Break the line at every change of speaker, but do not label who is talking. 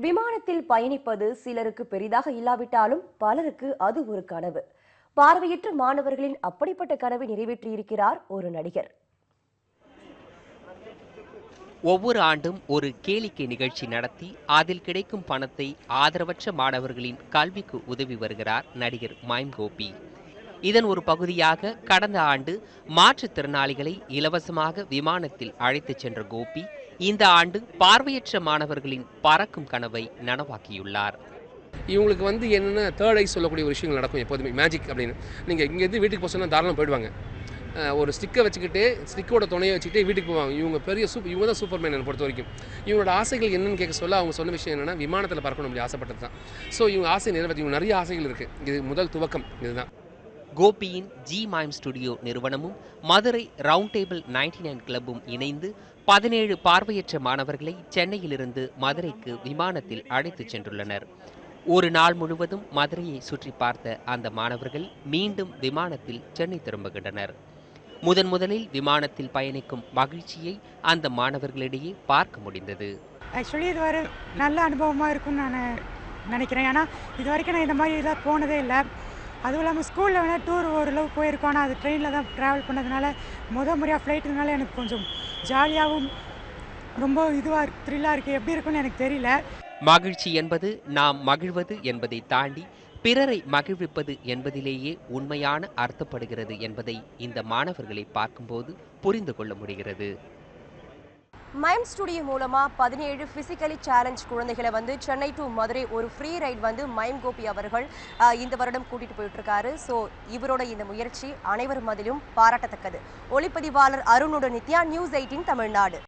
விமானத்தில் பயணிப்பது சிலருக்கு பெரிதாக இல்லாவிட்டாலும் பலருக்கு அது ஒரு கனவு. பார்வையற்ற மாணவர்களின் அப்படிப்பட்ட கனவை நிறைவேற்றியிருக்கிறார் ஒரு நடிகர்.
ஒவ்வொரு ஆண்டும் ஒரு கேளிக்கை நிகழ்ச்சி நடத்தி அதில் கிடைக்கும் பணத்தை ஆதரவற்ற மாணவர்களின் கல்விக்கு உதவி வருகிறார் நடிகர் மைம் கோபி. இதன் ஒரு பகுதியாக கடந்த ஆண்டு மாற்றுத்திறனாளிகளை இலவசமாக விமானத்தில் அழைத்துச் சென்ற கோபி இந்த ஆண்டு பார்வையற்ற மாணவர்களின் பறக்கும் கனவை நனவாக்கியுள்ளார்.
இவங்களுக்கு என்னென்ன தேர்ட் ஐ சொல்லக்கூடிய ஒரு விஷயங்கள் நடக்கும் எப்போதுமே மேஜிக் அப்படின்னு. நீங்கள் இங்கேருந்து வீட்டுக்கு போக சொன்னால் தாராளமாக போயிடுவாங்க. ஒரு ஸ்டிக்கை வச்சுக்கிட்டு ஸ்டிக்கோட துணையை வச்சுக்கிட்டே வீட்டுக்கு போவாங்க. இவங்க இவங்க தான் சூப்பர்மேன் என்னை பொறுத்த வரைக்கும். இவங்களோட ஆசைகள் என்னென்னு கேட்க சொல்ல அவங்க சொன்ன விஷயம் என்னென்னா விமானத்தில் பறக்கணும் அப்படி ஆசைப்பட்டது தான். ஸோ இவங்க ஆசை நிறைவேற்றி இவங்க நிறைய ஆசைகள் இருக்குது. இது முதல் துவக்கம் இதுதான்.
கோபியின் ஜி மைம் ஸ்டுடியோ நிறுவனமும் மதுரை ரவுண்ட் டேபிள் 99 கிளப்பும் இணைந்து 17 பார்வையற்ற மாணவர்களை சென்னையிலிருந்து மதுரைக்கு விமானத்தில் அழைத்துச் சென்றுள்ளனர். ஒரு நாள் முழுவதும் மதுரையை சுற்றி பார்த்த அந்த மாணவர்கள் மீண்டும் விமானத்தில் சென்னை திரும்புகின்றனர். முதலில் விமானத்தில் பயணிக்கும் மகிழ்ச்சியை அந்த மாணவர்களிடையே பார்க்க முடிந்தது.
ஆக்சுவலி இது ஒரு நல்ல அனுபவமாக இருக்கும்னு நான் நினைக்கிறேன். ஏன்னா இது வரைக்கும் நான் இந்த மாதிரி இதாக போனதே இல்லை. அதுவும் இல்லாமல் ஸ்கூலில் வேணால் டூர் ஓரளவு போயிருக்கோம். ஆனால் அது ட்ரெயினில் தான் ட்ராவல் பண்ணதுனால முறையாக ஃப்ளைட்டுனால எனக்கு கொஞ்சம் ஜாலியாகவும் ரொம்ப த்ரில்லாக இருக்குது. எப்படி இருக்குன்னு எனக்கு தெரியல.
மகிழ்ச்சி என்பது நாம் மகிழ்வது என்பதை தாண்டி பிறரை மகிழ்விப்பது என்பதிலேயே உண்மையான அர்த்தப்படுகிறது என்பதை இந்த மாணவர்களை பார்க்கும்போது புரிந்து கொள்ள முடிகிறது.
மைம் ஸ்டுடியோ மூலமா 17 பிசிக்கலி சேலஞ்ச் குழந்தைகளை சென்னை டு மதுரை ஒரு ஃப்ரீ ரைட் மைம் கோபி அவர்கள் இந்த வருடம் கூட்டிட்டு போயிட்டு இருக்காரு. ஸோ இவரோட இந்த முயற்சி அனைவரும் அதிலும் பாராட்டத்தக்கது. ஒளிப்பதிவாளர் அருணுடன் நித்யா, நியூஸ் 18 தமிழ்நாடு.